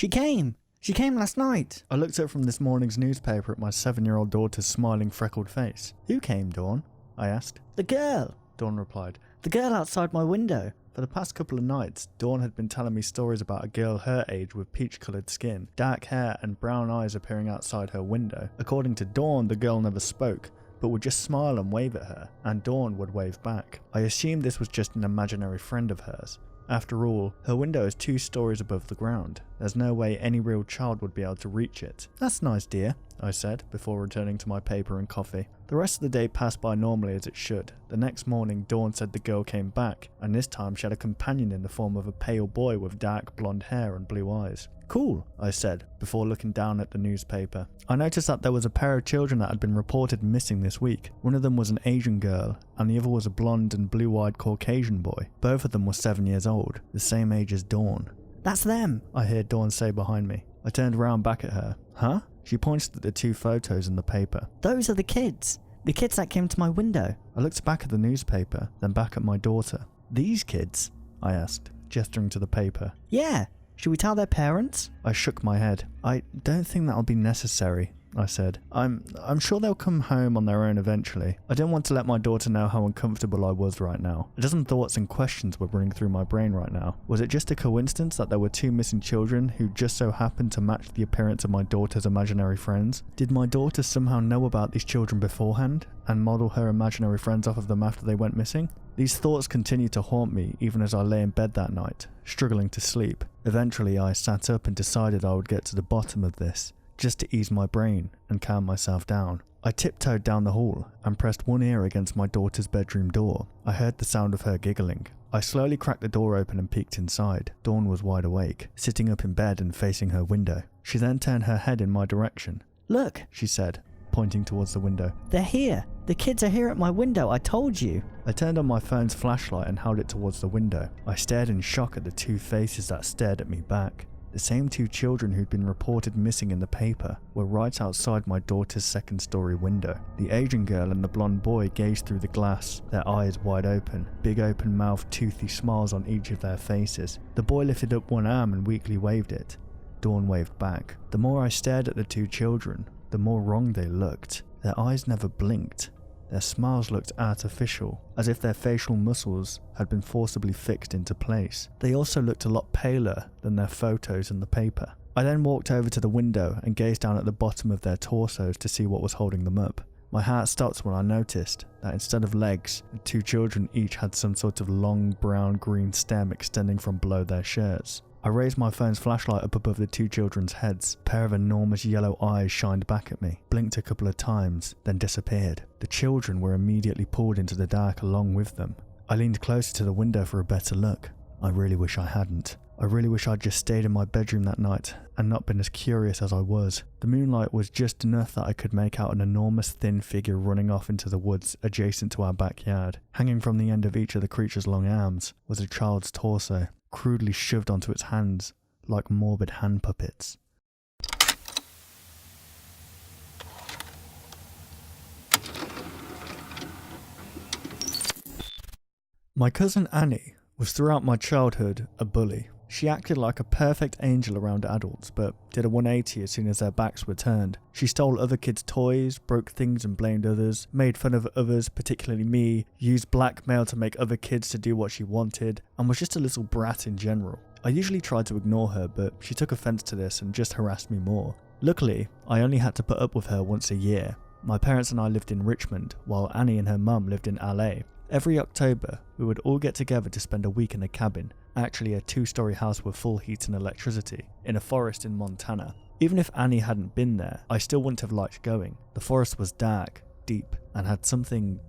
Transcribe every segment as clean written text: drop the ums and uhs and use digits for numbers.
She came! She came last night! I looked up from this morning's newspaper at my 7-year-old daughter's smiling, freckled face. Who came, Dawn? I asked. The girl! Dawn replied. The girl outside my window. For the past couple of nights, Dawn had been telling me stories about a girl her age with peach-coloured skin, dark hair and brown eyes appearing outside her window. According to Dawn, the girl never spoke, but would just smile and wave at her, and Dawn would wave back. I assumed this was just an imaginary friend of hers. After all, her window is 2 stories above the ground. There's no way any real child would be able to reach it. That's nice, dear, I said, before returning to my paper and coffee. The rest of the day passed by normally as it should. The next morning, Dawn said the girl came back, and this time she had a companion in the form of a pale boy with dark blonde hair and blue eyes. Cool, I said, before looking down at the newspaper. I noticed that there was a pair of children that had been reported missing this week. One of them was an Asian girl, and the other was a blonde and blue-eyed Caucasian boy. Both of them were 7 years old, the same age as Dawn. That's them! I heard Dawn say behind me. I turned around back at her. Huh? She pointed at the 2 photos in the paper. Those are the kids! The kids that came to my window. I looked back at the newspaper, then back at my daughter. These kids? I asked, gesturing to the paper. Yeah! Should we tell their parents? I shook my head. I don't think that'll be necessary, I said. I'm sure they'll come home on their own eventually. I didn't want to let my daughter know how uncomfortable I was right now. A dozen thoughts and questions were running through my brain right now. Was it just a coincidence that there were 2 missing children who just so happened to match the appearance of my daughter's imaginary friends? Did my daughter somehow know about these children beforehand and model her imaginary friends off of them after they went missing? These thoughts continued to haunt me even as I lay in bed that night, struggling to sleep. Eventually I sat up and decided I would get to the bottom of this, just to ease my brain and calm myself down. I tiptoed down the hall and pressed one ear against my daughter's bedroom door. I heard the sound of her giggling. I slowly cracked the door open and peeked inside. Dawn was wide awake, sitting up in bed and facing her window. She then turned her head in my direction. Look, she said, pointing towards the window. They're here. The kids are here at my window, I told you. I turned on my phone's flashlight and held it towards the window. I stared in shock at the 2 faces that stared at me back. The same 2 children who'd been reported missing in the paper were right outside my daughter's 2nd-story window. The Asian girl and the blonde boy gazed through the glass, their eyes wide open, big open-mouthed, toothy smiles on each of their faces. The boy lifted up one arm and weakly waved it. Dawn waved back. The more I stared at the 2 children, the more wrong they looked. Their eyes never blinked. Their smiles looked artificial, as if their facial muscles had been forcibly fixed into place. They also looked a lot paler than their photos in the paper. I then walked over to the window and gazed down at the bottom of their torsos to see what was holding them up. My heart stopped when I noticed that instead of legs, the 2 children each had some sort of long brown-green stem extending from below their shirts. I raised my phone's flashlight up above the 2 children's heads. A pair of enormous yellow eyes shined back at me, blinked a couple of times, then disappeared. The children were immediately pulled into the dark along with them. I leaned closer to the window for a better look. I really wish I hadn't. I really wish I'd just stayed in my bedroom that night and not been as curious as I was. The moonlight was just enough that I could make out an enormous thin figure running off into the woods adjacent to our backyard. Hanging from the end of each of the creature's long arms was a child's torso, crudely shoved onto its hands like morbid hand puppets. My cousin Annie was throughout my childhood a bully. She acted like a perfect angel around adults, but did a 180 as soon as their backs were turned. She stole other kids' toys, broke things and blamed others, made fun of others, particularly me, used blackmail to make other kids to do what she wanted, and was just a little brat in general. I usually tried to ignore her, but she took offense to this and just harassed me more. Luckily, I only had to put up with her once a year. My parents and I lived in Richmond, while Annie and her mum lived in LA. Every October, we would all get together to spend a week in a cabin, actually a 2-story house with full heat and electricity, in a forest in Montana. Even if Annie hadn't been there, I still wouldn't have liked going. The forest was dark, deep, and had something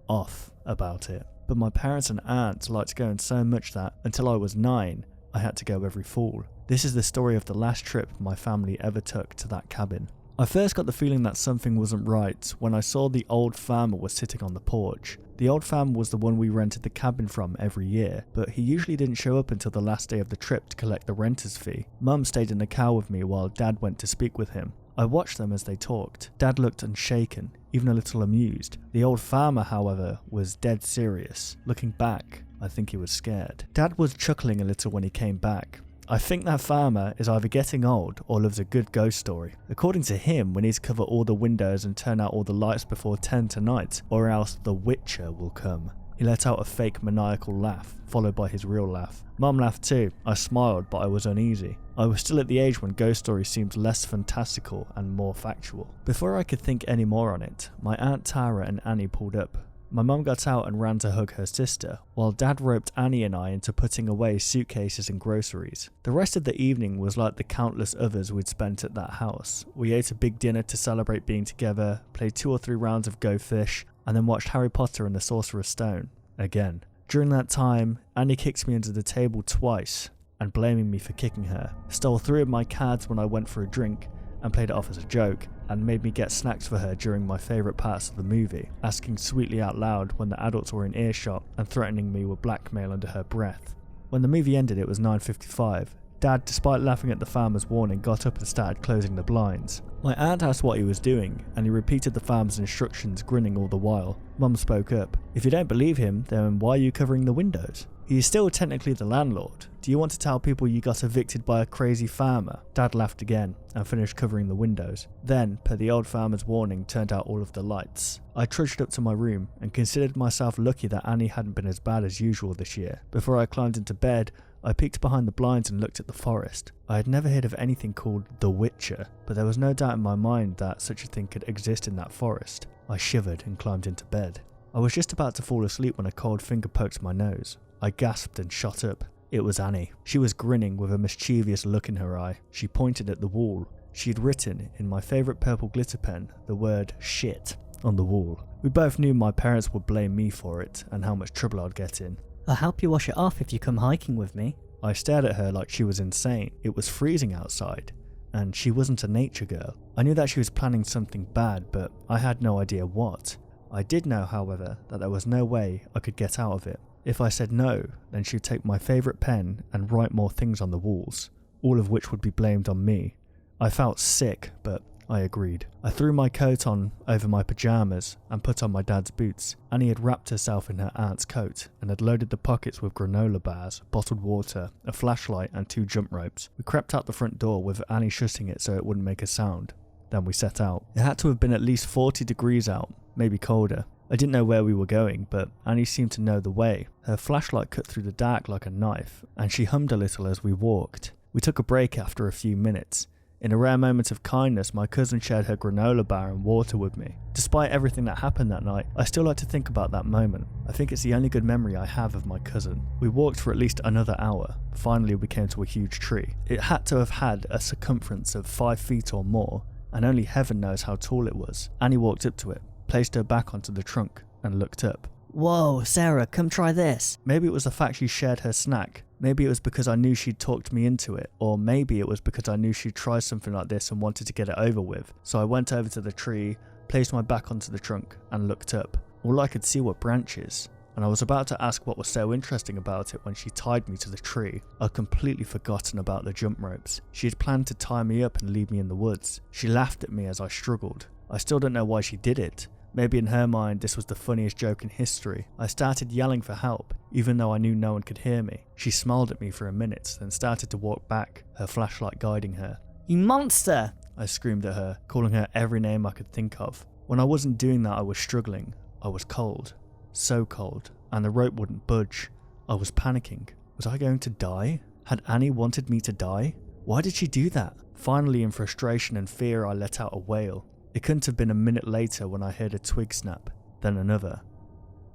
off about it. But my parents and aunt liked going so much that, until I was 9, I had to go every fall. This is the story of the last trip my family ever took to that cabin. I first got the feeling that something wasn't right when I saw the old farmer was sitting on the porch. The old farmer was the one we rented the cabin from every year, but he usually didn't show up until the last day of the trip to collect the renter's fee. Mum stayed in the car with me while Dad went to speak with him. I watched them as they talked. Dad looked unshaken, even a little amused. The old farmer, however, was dead serious. Looking back, I think he was scared. Dad was chuckling a little when he came back. I think that farmer is either getting old or loves a good ghost story. According to him, we need to cover all the windows and turn out all the lights before 10 tonight, or else the Witcher will come. He let out a fake maniacal laugh, followed by his real laugh. Mum laughed too. I smiled, but I was uneasy. I was still at the age when ghost stories seemed less fantastical and more factual. Before I could think any more on it, my Aunt Tara and Annie pulled up. My mum got out and ran to hug her sister, while Dad roped Annie and I into putting away suitcases and groceries. The rest of the evening was like the countless others we'd spent at that house. We ate a big dinner to celebrate being together, played 2 or 3 rounds of Go Fish, and then watched Harry Potter and the Sorcerer's Stone again. During that time, Annie kicked me under the table twice, and blaming me for kicking her, stole 3 of my cards when I went for a drink, and played it off as a joke, and made me get snacks for her during my favourite parts of the movie, asking sweetly out loud when the adults were in earshot and threatening me with blackmail under her breath. When the movie ended, it was 9:55. Dad, despite laughing at the farmer's warning, got up and started closing the blinds. My aunt asked what he was doing, and he repeated the farmer's instructions, grinning all the while. Mum spoke up. "If you don't believe him, then why are you covering the windows? He is still technically the landlord. Do you want to tell people you got evicted by a crazy farmer?" Dad laughed again and finished covering the windows. Then, per the old farmer's warning, turned out all of the lights. I trudged up to my room and considered myself lucky that Annie hadn't been as bad as usual this year. Before I climbed into bed, I peeked behind the blinds and looked at the forest. I had never heard of anything called the Witcher, but there was no doubt in my mind that such a thing could exist in that forest. I shivered and climbed into bed. I was just about to fall asleep when a cold finger poked my nose. I gasped and shot up. It was Annie. She was grinning with a mischievous look in her eye. She pointed at the wall. She had written, in my favourite purple glitter pen, the word shit on the wall. We both knew my parents would blame me for it and how much trouble I'd get in. "I'll help you wash it off if you come hiking with me." I stared at her like she was insane. It was freezing outside, and she wasn't a nature girl. I knew that she was planning something bad, but I had no idea what. I did know, however, that there was no way I could get out of it. If I said no, then she'd take my favourite pen and write more things on the walls, all of which would be blamed on me. I felt sick, but I agreed. I threw my coat on over my pyjamas and put on my dad's boots. Annie had wrapped herself in her aunt's coat and had loaded the pockets with granola bars, bottled water, a flashlight and 2 jump ropes. We crept out the front door with Annie shutting it so it wouldn't make a sound. Then we set out. It had to have been at least 40 degrees out, maybe colder. I didn't know where we were going, but Annie seemed to know the way. Her flashlight cut through the dark like a knife, and she hummed a little as we walked. We took a break after a few minutes. In a rare moment of kindness, my cousin shared her granola bar and water with me. Despite everything that happened that night, I still like to think about that moment. I think it's the only good memory I have of my cousin. We walked for at least another hour. Finally, we came to a huge tree. It had to have had a circumference of 5 feet or more, and only heaven knows how tall it was. Annie walked up to it, placed her back onto the trunk, and looked up. "Whoa, Sarah, come try this." Maybe it was the fact she shared her snack. Maybe it was because I knew she'd talked me into it. Or maybe it was because I knew she'd try something like this and wanted to get it over with. So I went over to the tree, placed my back onto the trunk, and looked up. All I could see were branches. And I was about to ask what was so interesting about it when she tied me to the tree. I'd completely forgotten about the jump ropes. She had planned to tie me up and leave me in the woods. She laughed at me as I struggled. I still don't know why she did it. Maybe in her mind this was the funniest joke in history. I started yelling for help, even though I knew no one could hear me. She smiled at me for a minute, then started to walk back, her flashlight guiding her. "You monster!" I screamed at her, calling her every name I could think of. When I wasn't doing that, I was struggling. I was cold. So cold. And the rope wouldn't budge. I was panicking. Was I going to die? Had Annie wanted me to die? Why did she do that? Finally, in frustration and fear, I let out a wail. It couldn't have been a minute later when I heard a twig snap, then another,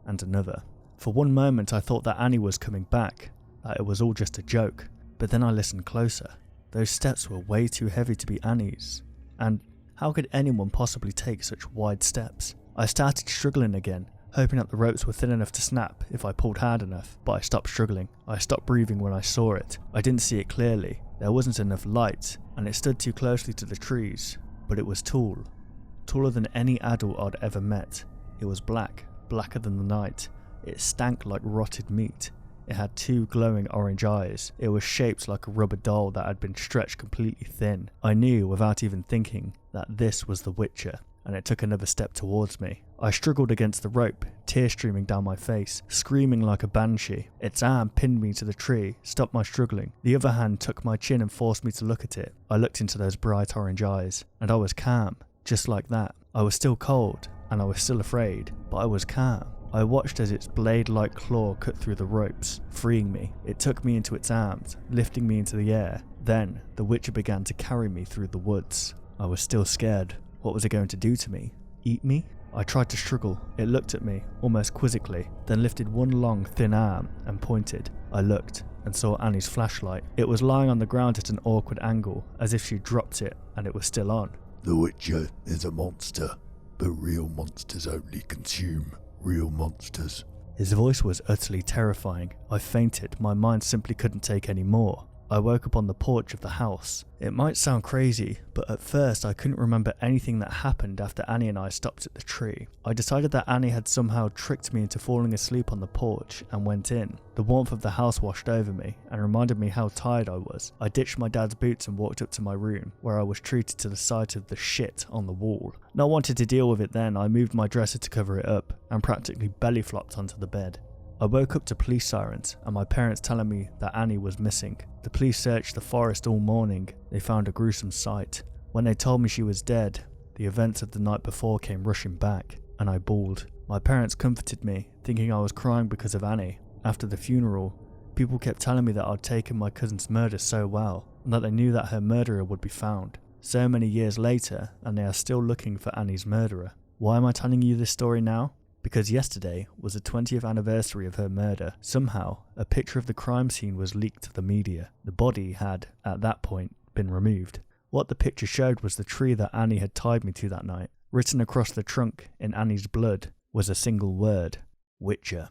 and another. For one moment I thought that Annie was coming back, that it was all just a joke, but then I listened closer. Those steps were way too heavy to be Annie's, and how could anyone possibly take such wide steps? I started struggling again, hoping that the ropes were thin enough to snap if I pulled hard enough, but I stopped struggling. I stopped breathing when I saw it. I didn't see it clearly, there wasn't enough light, and it stood too closely to the trees, but it was tall. Taller than any adult I'd ever met. It was black, blacker than the night. It stank like rotted meat. It had 2 glowing orange eyes. It was shaped like a rubber doll that had been stretched completely thin. I knew, without even thinking, that this was the Witcher. and it took another step towards me. I struggled against the rope, tears streaming down my face, screaming like a banshee. Its arm pinned me to the tree, stopped my struggling. The other hand took my chin and forced me to look at it. I looked into those bright orange eyes, and I was calm, just like that. I was still cold, and I was still afraid, but I was calm. I watched as its blade-like claw cut through the ropes, freeing me. It took me into its arms, lifting me into the air. Then, the Witcher began to carry me through the woods. I was still scared. What was it going to do to me? Eat me? I tried to struggle. It looked at me, almost quizzically, then lifted one long, thin arm and pointed. I looked and saw Annie's flashlight. It was lying on the ground at an awkward angle, as if she dropped it and it was still on. The Witcher is a monster, but real monsters only consume real monsters. His voice was utterly terrifying. I fainted. My mind simply couldn't take any more. I woke up on the porch of the house. It might sound crazy, but at first I couldn't remember anything that happened after Annie and I stopped at the tree. I decided that Annie had somehow tricked me into falling asleep on the porch and went in. The warmth of the house washed over me and reminded me how tired I was. I ditched my dad's boots and walked up to my room, where I was treated to the sight of the shit on the wall. Not wanting to deal with it then, I moved my dresser to cover it up and practically belly flopped onto the bed. I woke up to police sirens and my parents telling me that Annie was missing. The police searched the forest all morning. They found a gruesome sight. When they told me she was dead, the events of the night before came rushing back, and I bawled. My parents comforted me, thinking I was crying because of Annie. After the funeral, people kept telling me that I'd taken my cousin's murder so well, and that they knew that her murderer would be found. So many years later, and they are still looking for Annie's murderer. Why am I telling you this story now? Because yesterday was the 20th anniversary of her murder. Somehow, a picture of the crime scene was leaked to the media. The body had, at that point, been removed. What the picture showed was the tree that Annie had tied me to that night. Written across the trunk in Annie's blood was a single word: Witcher.